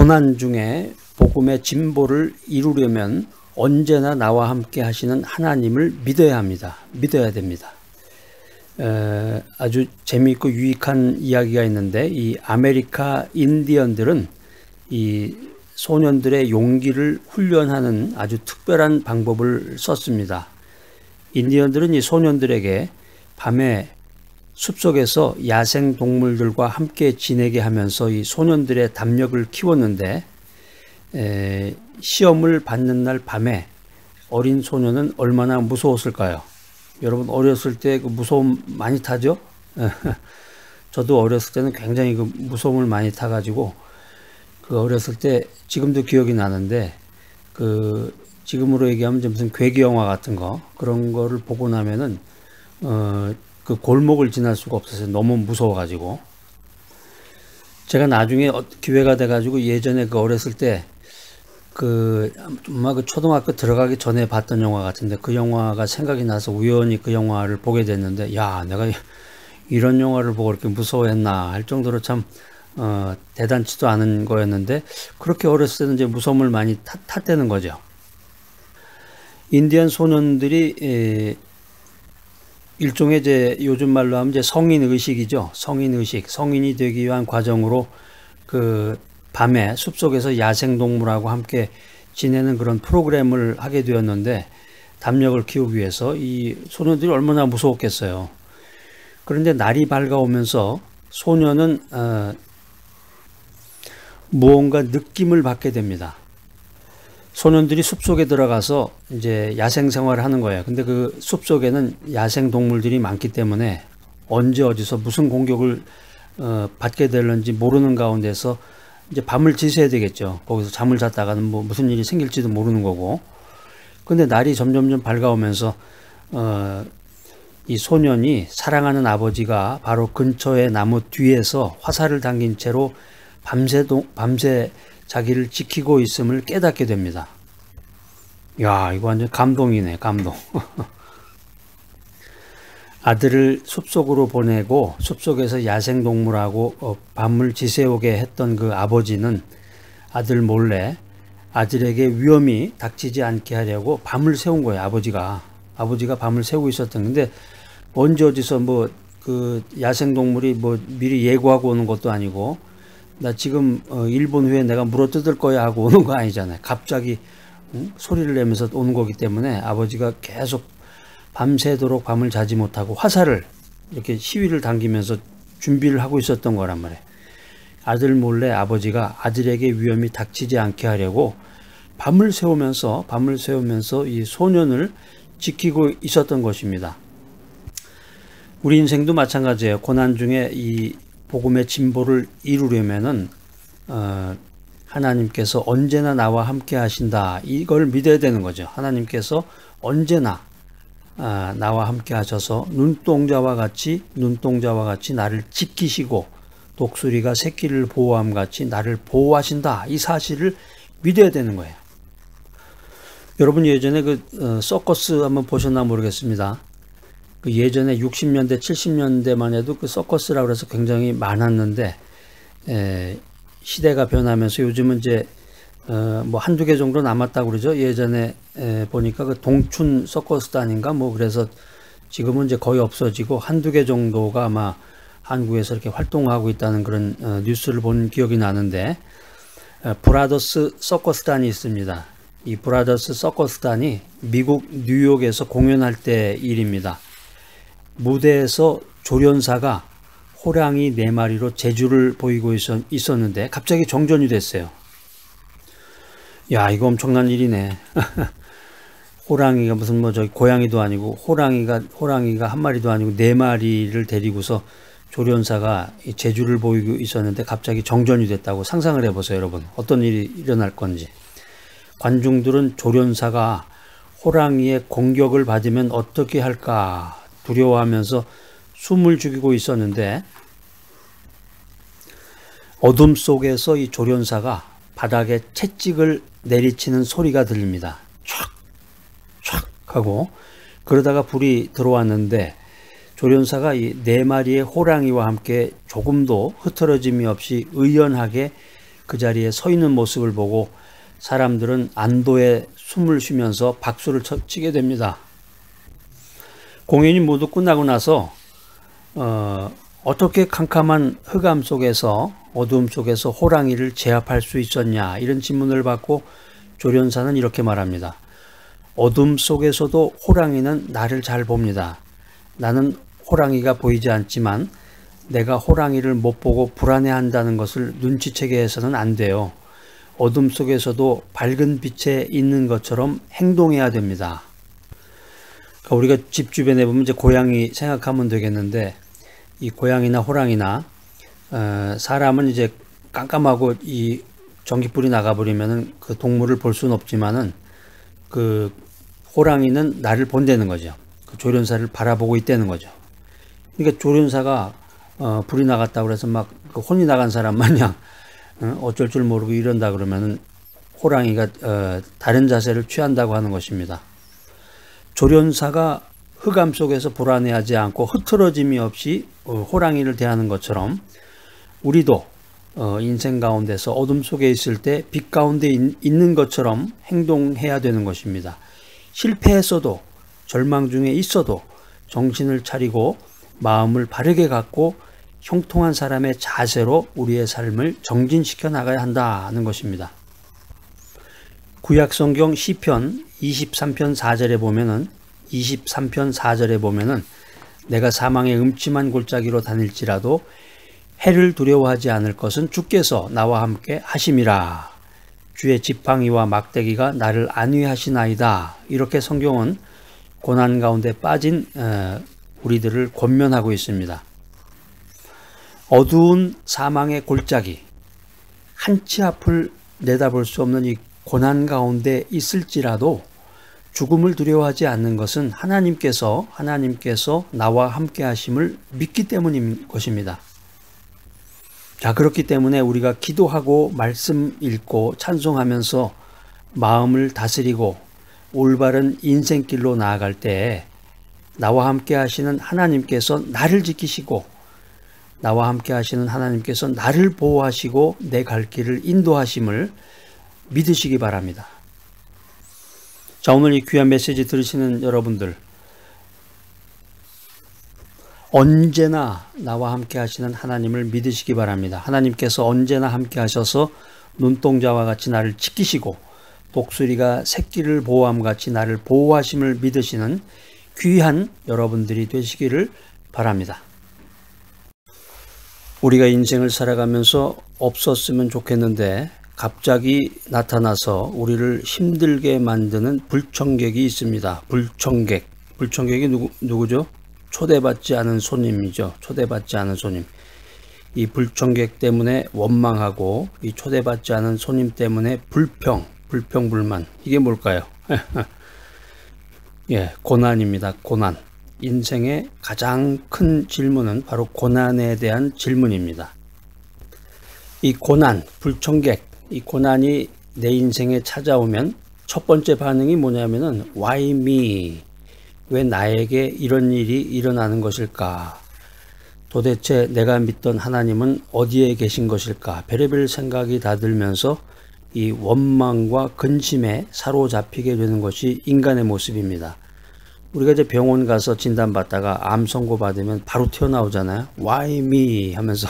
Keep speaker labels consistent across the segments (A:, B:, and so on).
A: 고난 중에 복음의 진보를 이루려면 언제나 나와 함께 하시는 하나님을 믿어야 합니다. 믿어야 됩니다. 아주 재미있고 유익한 이야기가 있는데, 이 아메리카 인디언들은 이 소년들의 용기를 훈련하는 아주 특별한 방법을 썼습니다. 인디언들은 이 소년들에게 밤에 숲속에서 야생 동물들과 함께 지내게 하면서 이 소년들의 담력을 키웠는데, 시험을 받는 날 밤에 어린 소년은 얼마나 무서웠을까요? 여러분 어렸을 때 그 무서움 많이 타죠? 저도 어렸을 때는 굉장히 그 무서움을 많이 타가지고, 그 어렸을 때 지금도 기억이 나는데, 그 지금으로 얘기하면 무슨 괴기 영화 같은 거, 그런 거를 보고 나면은 그 골목을 지날 수가 없었어요. 너무 무서워가지고. 제가 나중에 기회가 돼가지고 예전에 그 어렸을 때 아마 그 초등학교 들어가기 전에 봤던 영화 같은데, 그 영화가 생각이 나서 우연히 그 영화를 보게 됐는데, 야, 내가 이런 영화를 보고 이렇게 무서워했나 할 정도로 참 대단치도 않은 거였는데, 그렇게 어렸을 때는 이제 무서움을 많이 탔다는 거죠. 인디언 소년들이 일종의 이제 요즘 말로 하면 이제 성인 의식이죠. 성인 의식, 성인이 되기 위한 과정으로 그 밤에 숲속에서 야생동물하고 함께 지내는 그런 프로그램을 하게 되었는데, 담력을 키우기 위해서 이 소년들이 얼마나 무서웠겠어요. 그런데 날이 밝아오면서 소년은 무언가 느낌을 받게 됩니다. 소년들이 숲속에 들어가서 이제 야생 생활을 하는 거예요. 근데 그 숲속에는 야생 동물들이 많기 때문에 언제 어디서 무슨 공격을 받게 될런지 모르는 가운데서 이제 밤을 지새야 되겠죠. 거기서 잠을 잤다가는 뭐 무슨 일이 생길지도 모르는 거고. 근데 날이 점점점 밝아오면서 이 소년이 사랑하는 아버지가 바로 근처의 나무 뒤에서 화살을 당긴 채로 밤새 자기를 지키고 있음을 깨닫게 됩니다. 야, 이거 완전 감동이네, 감동. 아들을 숲속으로 보내고 숲속에서 야생동물하고 밤을 지새우게 했던 그 아버지는 아들 몰래 아들에게 위험이 닥치지 않게 하려고 밤을 새운 거예요. 아버지가 밤을 새우고 있었던 건데, 언제 어디서 뭐 그 야생동물이 뭐 미리 예고하고 오는 것도 아니고, 나 지금 1분 후에 내가 물어뜯을 거야 하고 오는 거 아니잖아요. 갑자기 소리를 내면서 오는 거기 때문에 아버지가 계속 밤새도록 밤을 자지 못하고 화살을 이렇게 시위를 당기면서 준비를 하고 있었던 거란 말이에요. 아들 몰래 아버지가 아들에게 위험이 닥치지 않게 하려고 밤을 새우면서 이 소년을 지키고 있었던 것입니다. 우리 인생도 마찬가지예요. 고난 중에 이 복음의 진보를 이루려면은 하나님께서 언제나 나와 함께 하신다, 이걸 믿어야 되는 거죠. 하나님께서 언제나 나와 함께 하셔서 눈동자와 같이 나를 지키시고 독수리가 새끼를 보호함 같이 나를 보호하신다, 이 사실을 믿어야 되는 거예요. 여러분 예전에 그 서커스 한번 보셨나 모르겠습니다. 그 예전에 60년대 70년대만 해도 그 서커스라고 해서 굉장히 많았는데, 시대가 변하면서 요즘은 이제 뭐 한두 개 정도 남았다고 그러죠. 예전에 보니까 그 동춘 서커스단인가 뭐, 그래서 지금은 이제 거의 없어지고 한두 개 정도가 아마 한국에서 이렇게 활동하고 있다는 그런 뉴스를 본 기억이 나는데, 브라더스 서커스단이 있습니다. 이 브라더스 서커스단이 미국 뉴욕에서 공연할 때 일입니다. 무대에서 조련사가 호랑이 4마리로 제주를 보이고 있었는데 갑자기 정전이 됐어요. 야, 이거 엄청난 일이네. 호랑이가 무슨 뭐 저기 고양이도 아니고 호랑이가 한 마리도 아니고 4마리를 데리고서 조련사가 제주를 보이고 있었는데 갑자기 정전이 됐다고 상상을 해보세요, 여러분. 어떤 일이 일어날 건지. 관중들은 조련사가 호랑이의 공격을 받으면 어떻게 할까 두려워하면서 숨을 죽이고 있었는데, 어둠 속에서 이 조련사가 바닥에 채찍을 내리치는 소리가 들립니다. 촥 하고. 그러다가 불이 들어왔는데 조련사가 이 4마리의 호랑이와 함께 조금도 흐트러짐이 없이 의연하게 그 자리에 서 있는 모습을 보고 사람들은 안도의 숨을 쉬면서 박수를 치게 됩니다. 공연이 모두 끝나고 나서 어떻게 캄캄한 흑암 속에서 어두움 속에서 호랑이를 제압할 수 있었냐, 이런 질문을 받고 조련사는 이렇게 말합니다. 어둠 속에서도 호랑이는 나를 잘 봅니다. 나는 호랑이가 보이지 않지만 내가 호랑이를 못 보고 불안해한다는 것을 눈치채게 해서는 안 돼요. 어둠 속에서도 밝은 빛에 있는 것처럼 행동해야 됩니다. 그러니까 우리가 집 주변에 보면 이제 고양이 생각하면 되겠는데, 이 고양이나 호랑이나 사람은 이제 깜깜하고 이 전기불이 나가버리면은 그 동물을 볼 수는 없지만은 그 호랑이는 나를 본다는 거죠. 그 조련사를 바라보고 있다는 거죠. 그러니까 조련사가 불이 나갔다고 그래서 막 그 혼이 나간 사람 마냥 어쩔 줄 모르고 이런다 그러면은 호랑이가 다른 자세를 취한다고 하는 것입니다. 조련사가 흑암 속에서 불안해하지 않고 흐트러짐이 없이 호랑이를 대하는 것처럼 우리도 인생 가운데서 어둠 속에 있을 때 빛 가운데 있는 것처럼 행동해야 되는 것입니다. 실패했어도 절망 중에 있어도 정신을 차리고 마음을 바르게 갖고 형통한 사람의 자세로 우리의 삶을 정진시켜 나가야 한다는 것입니다. 구약성경 시편 23편 4절에 보면은 내가 사망의 음침한 골짜기로 다닐지라도 해를 두려워하지 않을 것은 주께서 나와 함께 하심이라. 주의 지팡이와 막대기가 나를 안위하시나이다. 이렇게 성경은 고난 가운데 빠진 우리들을 권면하고 있습니다. 어두운 사망의 골짜기, 한치 앞을 내다볼 수 없는 이 고난 가운데 있을지라도 죽음을 두려워하지 않는 것은 하나님께서 나와 함께 하심을 믿기 때문인 것입니다. 자, 그렇기 때문에 우리가 기도하고 말씀 읽고 찬송하면서 마음을 다스리고 올바른 인생길로 나아갈 때 나와 함께 하시는 하나님께서 나를 지키시고 나와 함께 하시는 하나님께서 나를 보호하시고 내 갈 길을 인도하심을 믿으시기 바랍니다. 자, 오늘 이 귀한 메시지 들으시는 여러분들, 언제나 나와 함께 하시는 하나님을 믿으시기 바랍니다. 하나님께서 언제나 함께 하셔서 눈동자와 같이 나를 지키시고 독수리가 새끼를 보호함 같이 나를 보호하심을 믿으시는 귀한 여러분들이 되시기를 바랍니다. 우리가 인생을 살아가면서 없었으면 좋겠는데 갑자기 나타나서 우리를 힘들게 만드는 불청객이 있습니다. 불청객이 누구죠? 초대받지 않은 손님이죠. 초대받지 않은 손님. 이 불청객 때문에 원망하고 이 초대받지 않은 손님 때문에 불평불만. 이게 뭘까요? 예, 고난입니다. 고난. 인생의 가장 큰 질문은 바로 고난에 대한 질문입니다. 이 고난, 불청객, 이 고난이 내 인생에 찾아오면 첫 번째 반응이 뭐냐면은 Why me? 왜 나에게 이런 일이 일어나는 것일까? 도대체 내가 믿던 하나님은 어디에 계신 것일까? 별의별 생각이 다 들면서 이 원망과 근심에 사로잡히게 되는 것이 인간의 모습입니다. 우리가 이제 병원 가서 진단받다가 암 선고 받으면 바로 튀어나오잖아요. Why me? 하면서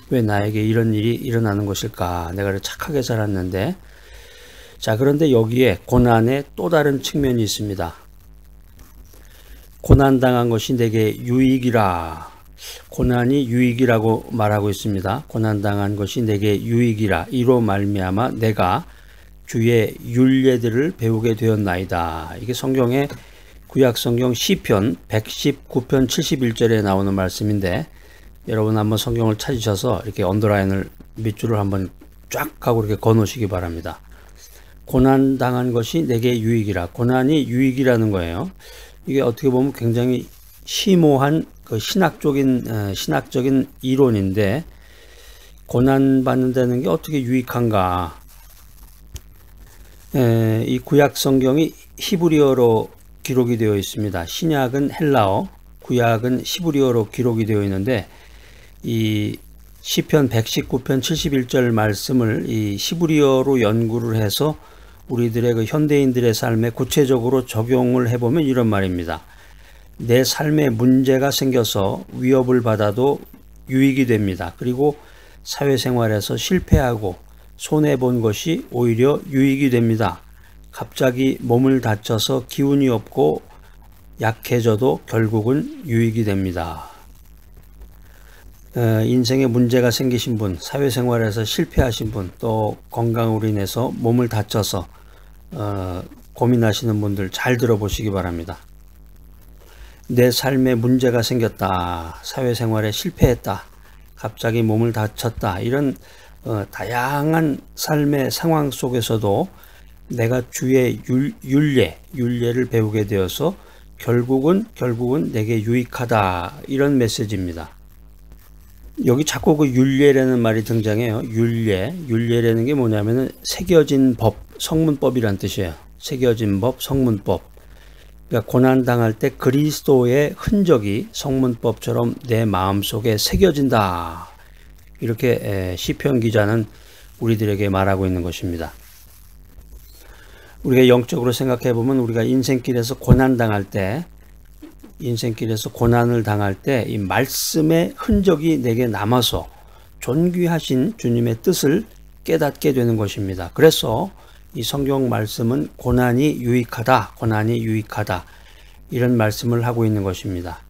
A: 왜 나에게 이런 일이 일어나는 것일까? 내가 착하게 살았는데. 자, 그런데 여기에 고난의 또 다른 측면이 있습니다. 고난당한 것이 내게 유익이라. 고난이 유익이라고 말하고 있습니다. 고난당한 것이 내게 유익이라. 이로 말미암아 내가 주의 율례들을 배우게 되었나이다. 이게 성경의 구약성경 시편 119편 71절에 나오는 말씀인데, 여러분 한번 성경을 찾으셔서 이렇게 언더라인을 밑줄을 한번 쫙 하고 이렇게 거놓으시기 바랍니다. 고난당한 것이 내게 유익이라. 고난이 유익이라는 거예요. 이게 어떻게 보면 굉장히 심오한 그 신학적인 이론인데, 고난받는다는 게 어떻게 유익한가? 이 구약 성경이 히브리어로 기록이 되어 있습니다. 신약은 헬라어, 구약은 히브리어로 기록이 되어 있는데, 이 시편 119편 71절 말씀을 이 히브리어로 연구를 해서 우리들의 그 현대인들의 삶에 구체적으로 적용을 해보면 이런 말입니다. 내 삶에 문제가 생겨서 위협을 받아도 유익이 됩니다. 그리고 사회생활에서 실패하고 손해본 것이 오히려 유익이 됩니다. 갑자기 몸을 다쳐서 기운이 없고 약해져도 결국은 유익이 됩니다. 인생에 문제가 생기신 분, 사회생활에서 실패하신 분, 또 건강으로 인해서 몸을 다쳐서 고민하시는 분들 잘 들어보시기 바랍니다. 내 삶에 문제가 생겼다, 사회생활에 실패했다, 갑자기 몸을 다쳤다, 이런 다양한 삶의 상황 속에서도 내가 주의 윤례를 배우게 되어서 결국은 내게 유익하다, 이런 메시지입니다. 여기 자꾸 그 윤례라는 말이 등장해요. 윤례라는 게 뭐냐면은 새겨진 법, 성문법이란 뜻이에요. 새겨진 법, 성문법. 그러니까 고난 당할 때 그리스도의 흔적이 성문법처럼 내 마음속에 새겨진다. 이렇게 시편 기자는 우리들에게 말하고 있는 것입니다. 우리가 영적으로 생각해 보면 우리가 인생길에서 고난을 당할 때 이 말씀의 흔적이 내게 남아서 존귀하신 주님의 뜻을 깨닫게 되는 것입니다. 그래서 이 성경 말씀은 고난이 유익하다 이런 말씀을 하고 있는 것입니다.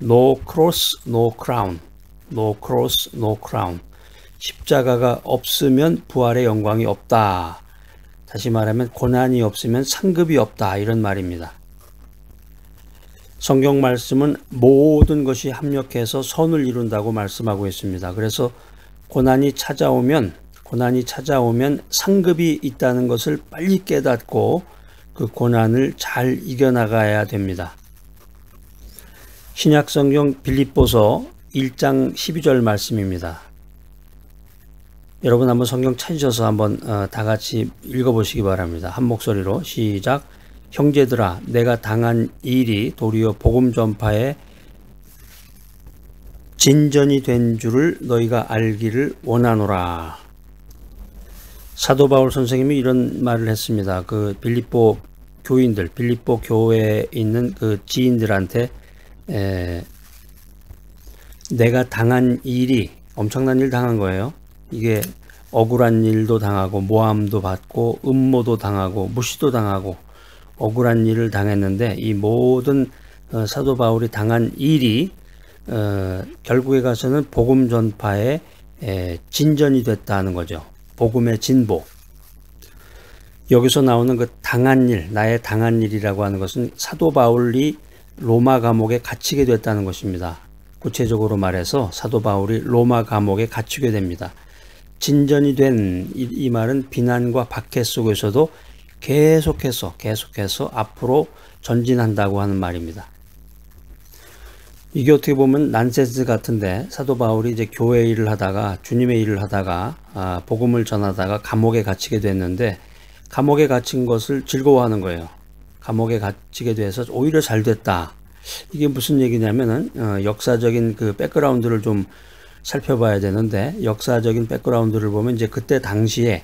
A: No cross, no crown. No cross, no crown. 십자가가 없으면 부활의 영광이 없다. 다시 말하면 고난이 없으면 상급이 없다, 이런 말입니다. 성경 말씀은 모든 것이 합력해서 선을 이룬다고 말씀하고 있습니다. 그래서 고난이 찾아오면 상급이 있다는 것을 빨리 깨닫고 그 고난을 잘 이겨나가야 됩니다. 신약 성경 빌립보서 1장 12절 말씀입니다. 여러분 한번 성경 찾으셔서 한번 다 같이 읽어보시기 바랍니다. 한 목소리로 시작. 형제들아, 내가 당한 일이 도리어 복음 전파에 진전이 된 줄을 너희가 알기를 원하노라. 사도 바울 선생님이 이런 말을 했습니다. 그 빌립보 교회에 있는 그 지인들한테 내가 당한 일이, 엄청난 일 당한 거예요. 이게 억울한 일도 당하고 모함도 받고 음모도 당하고 무시도 당하고 억울한 일을 당했는데 이 모든 사도 바울이 당한 일이 결국에 가서는 복음 전파에 진전이 됐다는 거죠. 복음의 진보. 여기서 나오는 그 당한 일, 나의 당한 일이라고 하는 것은 사도 바울이 로마 감옥에 갇히게 됐다는 것입니다. 구체적으로 말해서 사도 바울이 로마 감옥에 갇히게 됩니다. 진전이 된 이 말은 비난과 박해 속에서도 계속해서 앞으로 전진한다고 하는 말입니다. 이게 어떻게 보면 난센스 같은데 사도 바울이 이제 교회 일을 하다가 주님의 일을 하다가 복음을 전하다가 감옥에 갇히게 됐는데 감옥에 갇힌 것을 즐거워하는 거예요. 감옥에 갇히게 돼서 오히려 잘 됐다. 이게 무슨 얘기냐면은 역사적인 그 백그라운드를 좀 살펴봐야 되는데 역사적인 백그라운드를 보면 이제 그때 당시에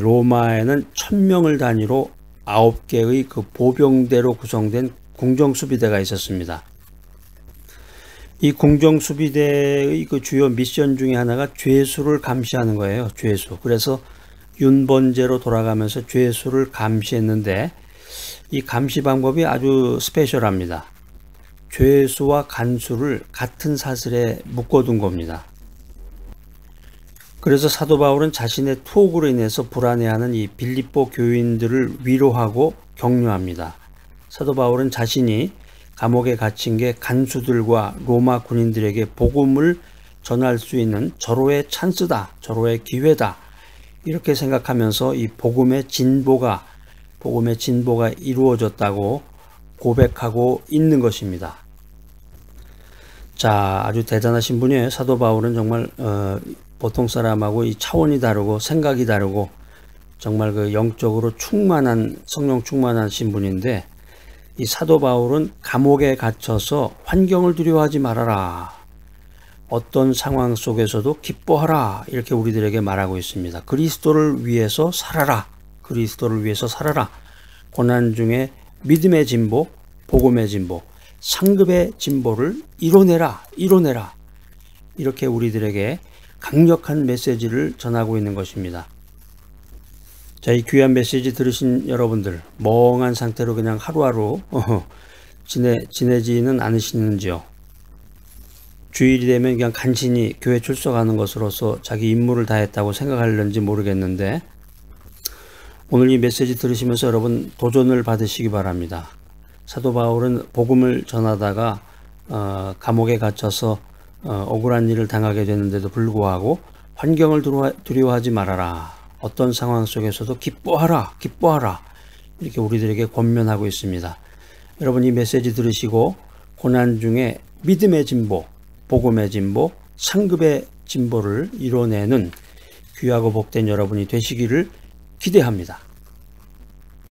A: 로마에는 1000명을 단위로 9개의 그 보병대로 구성된 궁정수비대가 있었습니다. 이 궁정수비대의 그 주요 미션 중에 하나가 죄수를 감시하는 거예요. 죄수. 그래서 윤번제로 돌아가면서 죄수를 감시했는데 이 감시 방법이 아주 스페셜합니다. 죄수와 간수를 같은 사슬에 묶어둔 겁니다. 그래서 사도 바울은 자신의 투옥으로 인해서 불안해하는 이 빌립보 교인들을 위로하고 격려합니다. 사도 바울은 자신이 감옥에 갇힌 게 간수들과 로마 군인들에게 복음을 전할 수 있는 절호의 찬스다, 절호의 기회다, 이렇게 생각하면서 이 복음의 진보가 이루어졌다고 고백하고 있는 것입니다. 자, 아주 대단하신 분이에요. 사도 바울은 정말 보통 사람하고 이 차원이 다르고 생각이 다르고 정말 그 영적으로 성령 충만하신 분인데 이 사도 바울은 감옥에 갇혀서 환경을 두려워하지 말아라. 어떤 상황 속에서도 기뻐하라 이렇게 우리들에게 말하고 있습니다. 그리스도를 위해서 살아라. 그리스도를 위해서 살아라. 고난 중에 믿음의 진보, 복음의 진보, 상급의 진보를 이뤄내라. 이뤄내라. 이렇게 우리들에게 강력한 메시지를 전하고 있는 것입니다. 자, 이 귀한 메시지 들으신 여러분들, 멍한 상태로 그냥 하루하루 지내지는 않으시는지요? 주일이 되면 그냥 간신히 교회 출석하는 것으로서 자기 임무를 다했다고 생각하는지 모르겠는데, 오늘 이 메시지 들으시면서 여러분 도전을 받으시기 바랍니다. 사도 바울은 복음을 전하다가 감옥에 갇혀서 억울한 일을 당하게 되는데도 불구하고 환경을 두려워하지 말아라. 어떤 상황 속에서도 기뻐하라. 기뻐하라. 이렇게 우리들에게 권면하고 있습니다. 여러분 이 메시지 들으시고 고난 중에 믿음의 진보, 복음의 진보, 상급의 진보를 이뤄내는 귀하고 복된 여러분이 되시기를 기대합니다.